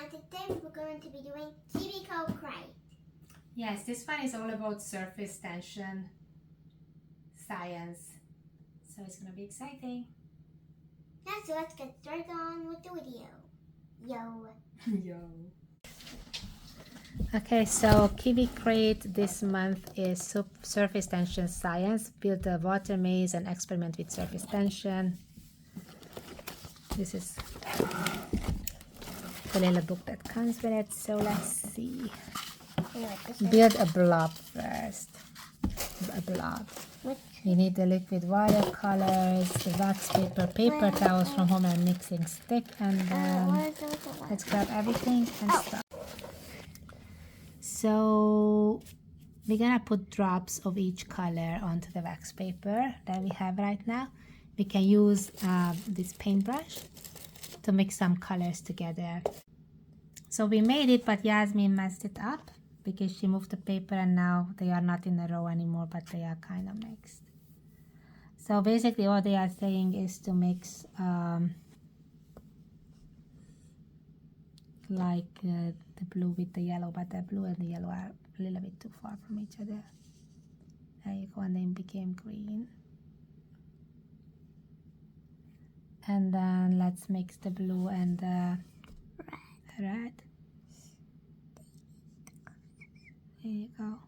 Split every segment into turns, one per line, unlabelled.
today we're going to be doing Kiwico Cray.
Yes, this one is all about surface tension science. So it's going to be exciting.
Now, so let's get started on with the video. Yo.
Yo. Okay, so Kiwi Crate this month is surface tension science. Build a water maze and experiment with surface tension. This is the little book that comes with it. So let's see. Build a blob first. A blob. You need the liquid watercolors, the wax paper, paper towels from home, and mixing stick, and then let's grab everything and start. So we're gonna put drops of each color onto the wax paper that we have right now. We can use this paintbrush to mix some colors together. So we made it, but Yasmin messed it up because she moved the paper and now they are not in a row anymore, but they are kind of mixed. So basically what they are saying is to mix the blue with the yellow, but the blue and the yellow are a little bit too far from each other. There you go, and then became green. And then let's mix the blue and the red. There you go.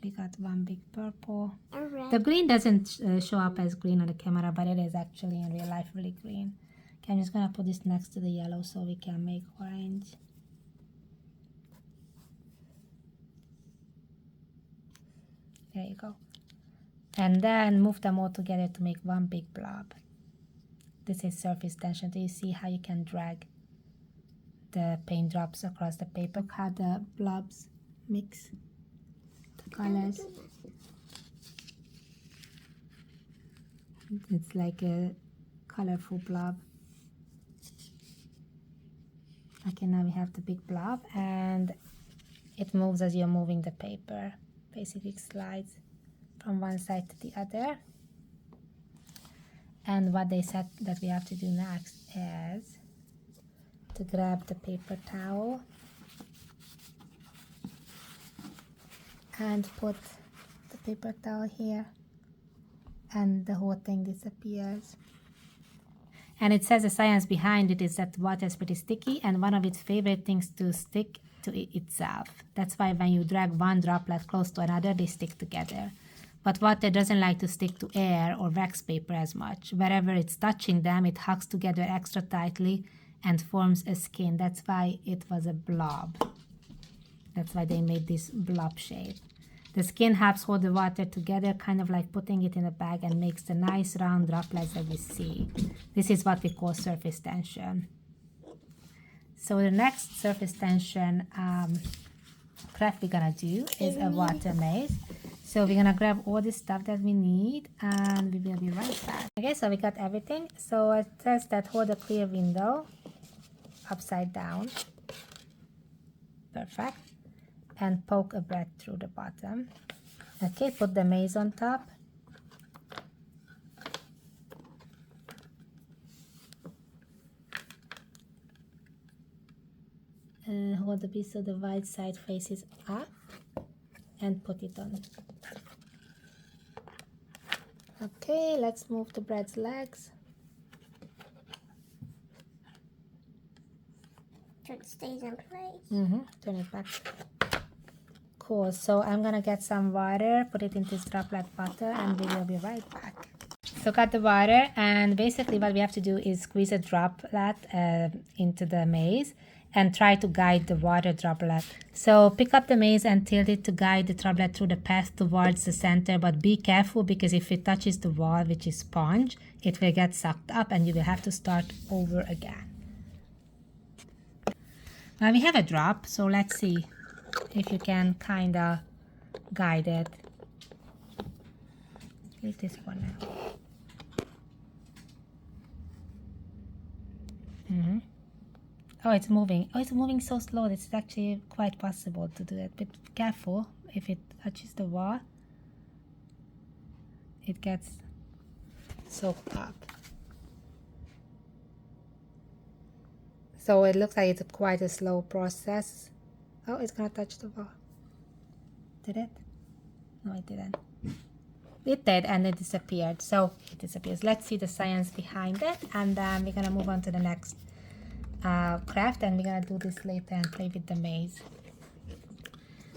We got one big purple. The green doesn't show up as green on the camera, but it is actually in real life really green. Okay, I'm just gonna put this next to the yellow so we can make orange. There you go. And then move them all together to make one big blob. This is surface tension. Do you see how you can drag the paint drops across the paper? How the blobs mix the colors. It's like a colorful blob. Okay, now we have the big blob and it moves as you're moving the paper. Basically it slides from one side to the other. And what they said that we have to do next is to grab the paper towel and put the paper towel here, and the whole thing disappears. And it says the science behind it is that water is pretty sticky, and one of its favorite things to stick to itself. That's why when you drag one droplet close to another, they stick together. But water doesn't like to stick to air or wax paper as much. Wherever it's touching them, it hugs together extra tightly and forms a skin. That's why it was a blob. That's why they made this blob shape. The skin helps hold the water together, kind of like putting it in a bag, and makes the nice round droplets that we see. This is what we call surface tension. So the next surface tension craft we're gonna do is a water maze. So we're gonna grab all the stuff that we need and we will be right back. Okay, so we got everything. So it says that hold a clear window upside down. Perfect. And poke a bread through the bottom. Okay, put the maze on top. Hold the piece so the white side faces up and put it on. Okay, let's move the bread's legs.
So it stays in place.
Turn it back. Cool, so I'm gonna get some water, put it into this droplet butter, and we will be right back. So got the water, and basically what we have to do is squeeze a droplet into the maze and try to guide the water droplet. So pick up the maze and tilt it to guide the droplet through the path towards the center, but be careful because if it touches the wall, which is sponge, it will get sucked up and you will have to start over again. Now we have a drop, so let's see if you can kind of guide it. Leave this one now. Oh, it's moving. Oh, it's moving so slow. It's actually quite possible to do it. But be careful. If it touches the wall, it gets soaked up. So it looks like it's quite a slow process. Oh, it's gonna touch the wall. Did it? No, it didn't. It did, and it disappeared. So it disappears. Let's see the science behind it, and then we're gonna move on to the next craft, and we're gonna do this later and play with the maze.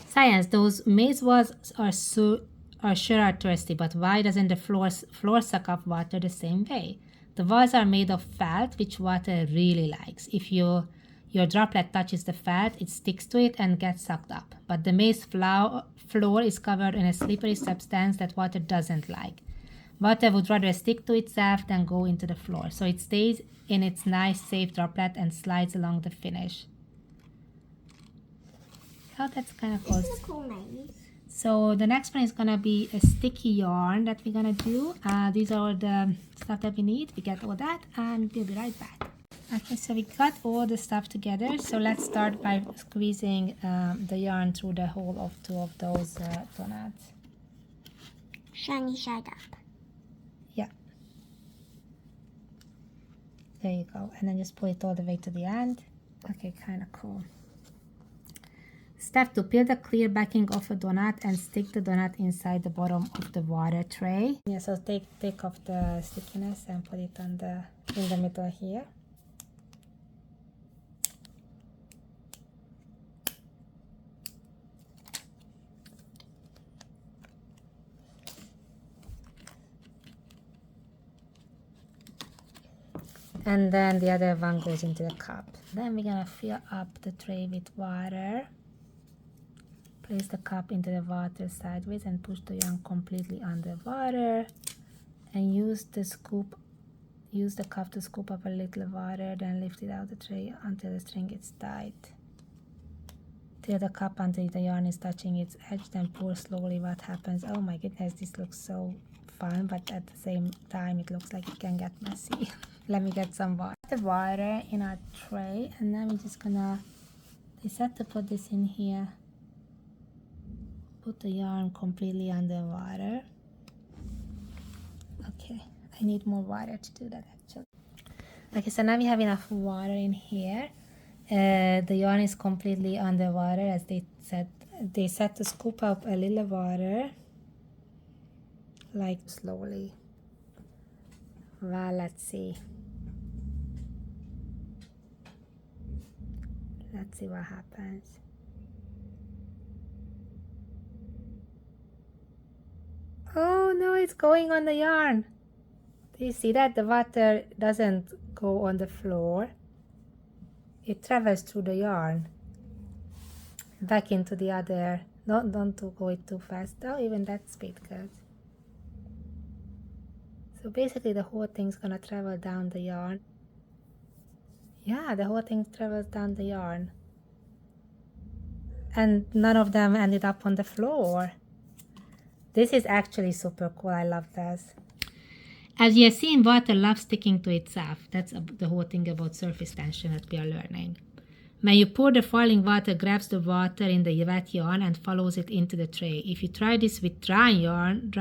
Science: those maze walls are sure are thirsty, but why doesn't the floor suck up water the same way? The walls are made of felt, which water really likes. If your droplet touches the felt, it sticks to it and gets sucked up. But the maze floor is covered in a slippery substance that water doesn't like. Water would rather stick to itself than go into the floor, so it stays in its nice, safe droplet and slides along the finish. Oh, that's kind of cool.
This is a cool maze.
So the next one is gonna be a sticky yarn that we're gonna do. These are the stuff that we need. We get all that, and we'll be right back. Okay, so we got all the stuff together. So let's start by squeezing the yarn through the hole of two of those donuts.
Shiny side up.
Yeah. There you go. And then just pull it all the way to the end. Okay, kind of cool. Step 2. Peel the clear backing off a donut and stick the donut inside the bottom of the water tray. Yeah, so take off the stickiness and put it on in the middle here. And then the other one goes into the cup. Then we're gonna fill up the tray with water. Place the cup into the water sideways and push the yarn completely underwater. And use the cup to scoop up a little water, then lift it out the tray until the string is tight. Fill the cup until the yarn is touching its edge, then pour slowly. What happens? Oh my goodness, this looks so fun, but at the same time it looks like it can get messy. Let me get some water. The water in our tray, and then we're just gonna decide to put this in here. Put the yarn completely underwater. Okay, I need more water to do that actually. Okay, so now we have enough water in here. The yarn is completely underwater, as they said to scoop up a little water, like slowly. Well, let's see. Let's see what happens. Oh no, it's going on the yarn. Do you see that? The water doesn't go on the floor. It travels through the yarn back into the other. Don't go it too fast. Oh, even that speed good. So basically the whole thing's gonna travel down the yarn. Yeah, the whole thing travels down the yarn. And none of them ended up on the floor. This is actually super cool. I love this. As you have seen, water loves sticking to itself. That's the whole thing about surface tension that we are learning. When you pour, the falling water grabs the water in the wet yarn and follows it into the tray. If you try this with dry yarn,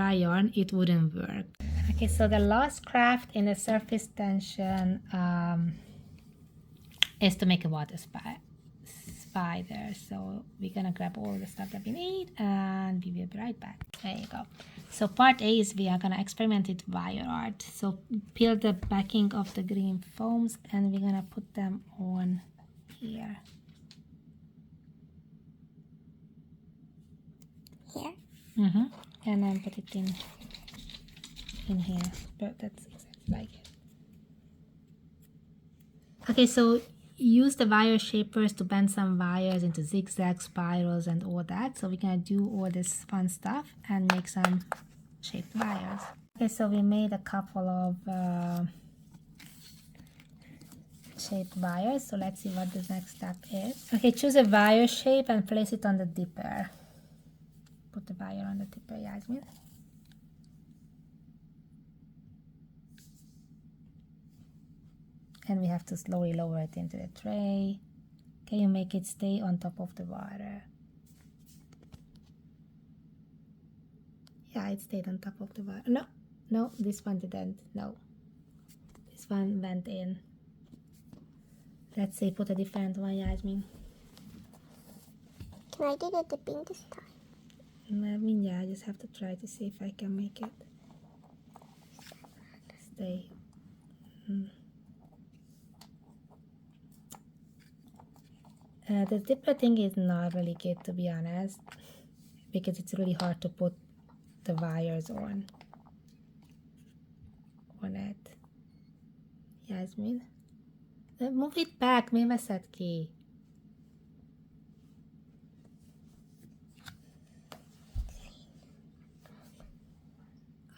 it wouldn't work. Okay, so the last craft in the surface tension is to make a water spider. So we're gonna grab all the stuff that we need and we will be right back. There you go. So part A is we are gonna experiment with wire art. So peel the backing of the green foams and we're gonna put them on here.
Here?
Mm-hmm. And then put it in here. But that's exactly like it. Okay, so use the wire shapers to bend some wires into zigzag spirals and all that. So we're gonna do all this fun stuff and make some shaped wires. Okay, so we made a couple of shaped wires. So let's see what the next step is. Okay, choose a wire shape and place it on the dipper. Put the wire on the dipper, Yasmin. And we have to slowly lower it into the tray. Can you make it stay on top of the water? Yeah, it stayed on top of the water. No, this one didn't. No. This one went in. Let's see, put a different one, Yasmin.
Can I do the dipping this time?
I mean, yeah, I just have to try to see if I can make it stay. The dipper thing is not really good, to be honest, because it's really hard to put the wires on it. Yasmin, move it back, mi veszed ki?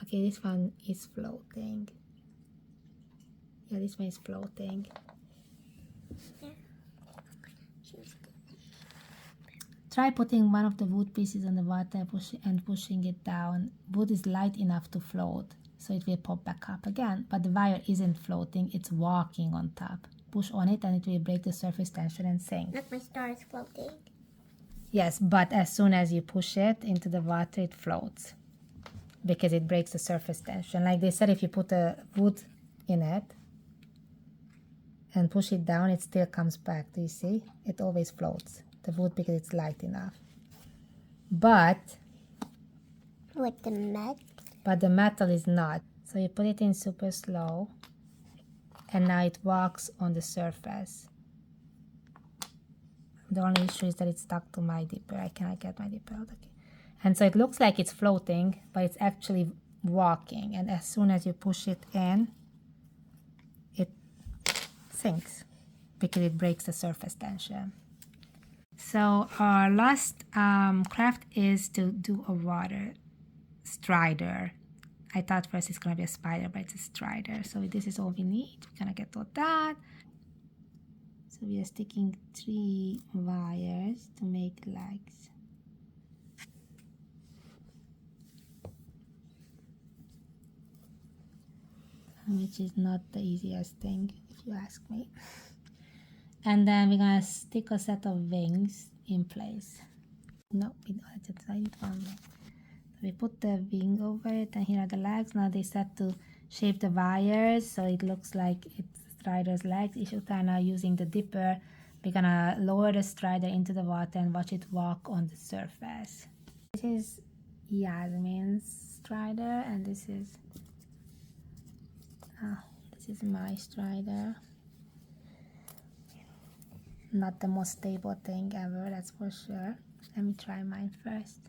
Okay, this one is floating. Yeah, this one is floating. Try putting one of the wood pieces on the water and pushing it down. Wood is light enough to float, so it will pop back up again. But the wire isn't floating, it's walking on top. Push on it and it will break the surface tension and sink.
Look, my star is floating.
Yes, but as soon as you push it into the water, it floats, because it breaks the surface tension. Like they said, if you put a wood in it and push it down, it still comes back. Do you see? It always floats, the wood, because it's light enough. But
With the
the metal is not. So you put it in super slow, and now it walks on the surface. The only issue is that it's stuck to my dipper. I cannot get my dipper out. Okay. And so it looks like it's floating, but it's actually walking. And as soon as you push it in, it sinks, because it breaks the surface tension. So our last craft is to do a water strider. I thought first it's going to be a spider, but it's a strider. So this is all we need. We're going to get all that. So we are sticking 3 wires to make legs. Which is not the easiest thing, if you ask me. And then we're gonna stick a set of wings in place. No, we don't. Just I need one more. So we put the wing over it, and here are the legs. Now they set to shape the wires, so it looks like it's strider's legs. Ishota now using the dipper. We're gonna lower the strider into the water and watch it walk on the surface. This is Yasmin's strider, and this is my strider. Not the most stable thing ever, that's for sure. Let me try mine first.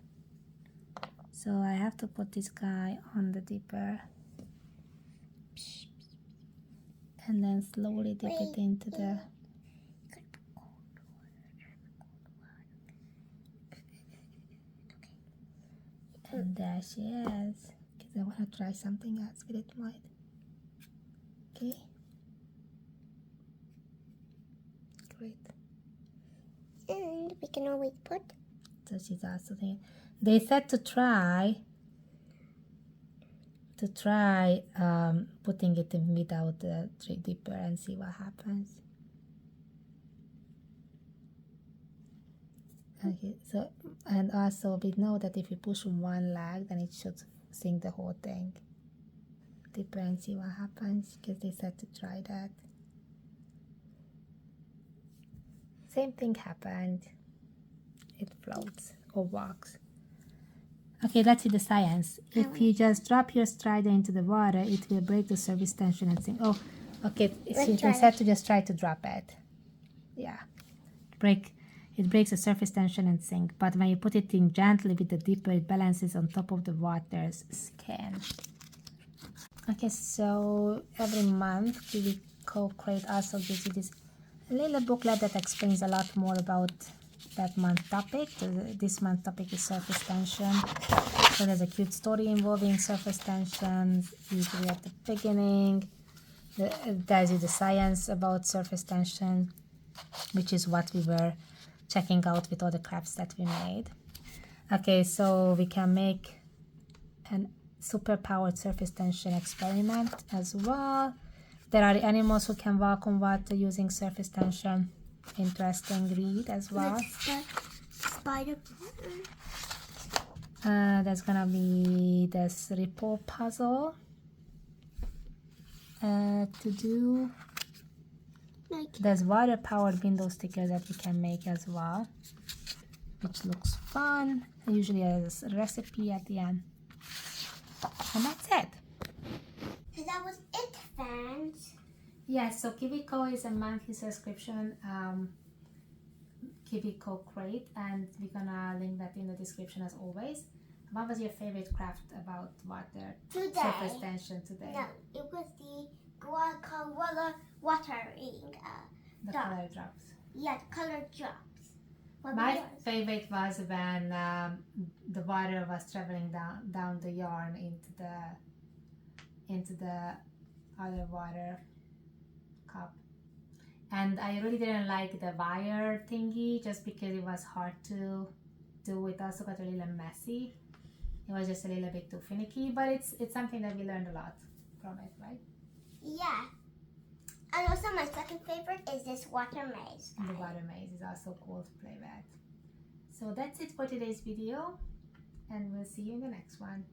So I have to put this guy on the dipper and then slowly dip it into the and there she is, because I want to try something else with it, might. Okay. Great.
And we can always put.
So she's also doing. They said to try putting it in without the dipper and see what happens. Okay, so, and also we know that if you push one leg, then it should sink the whole thing. Dipper and see what happens, because they said to try that. Same thing happened. It floats or walks. Okay, let's see the science. If you just drop your strider into the water, it will break the surface tension and sink. Oh, okay. They said to just try to drop it. Yeah. It breaks the surface tension and sink. But when you put it in gently with the dipper, it balances on top of the water's skin. Okay, so every month Kiwico Crate also gives you this little booklet that explains a lot more about that month topic. This month topic is surface tension. So there's a cute story involving surface tension, usually at the beginning. It tells you the science about surface tension, which is what we were checking out with all the crafts that we made. Okay, so we can make an super-powered surface tension experiment as well. There are animals who can walk on water using surface tension. Interesting read as well.
Spider.
There's gonna be this ripple puzzle to do.
Like
There's water-powered window stickers that you can make as well, which looks fun. Usually there's a recipe at the end. And that's it.
so that was it, fans.
Yes, so Kiwico is a monthly subscription Kiwico crate, and we're gonna link that in the description as always. What was your favorite craft about water?
Today.
Surface tension today.
No, it was the guacamole watering.
The
Drops.
color drops.
Yeah, the color drops. What
My
was yours?
favorite was when the water was traveling down the yarn into the other water cup. And I really didn't like the wire thingy just because it was hard to do. It also got a little messy. It was just a little bit too finicky, but it's something that we learned a lot from it, right?
Yeah. And also my second favorite is this water maze.
The water maze is also cool to play with. So that's it for today's video, and we'll see you in the next one.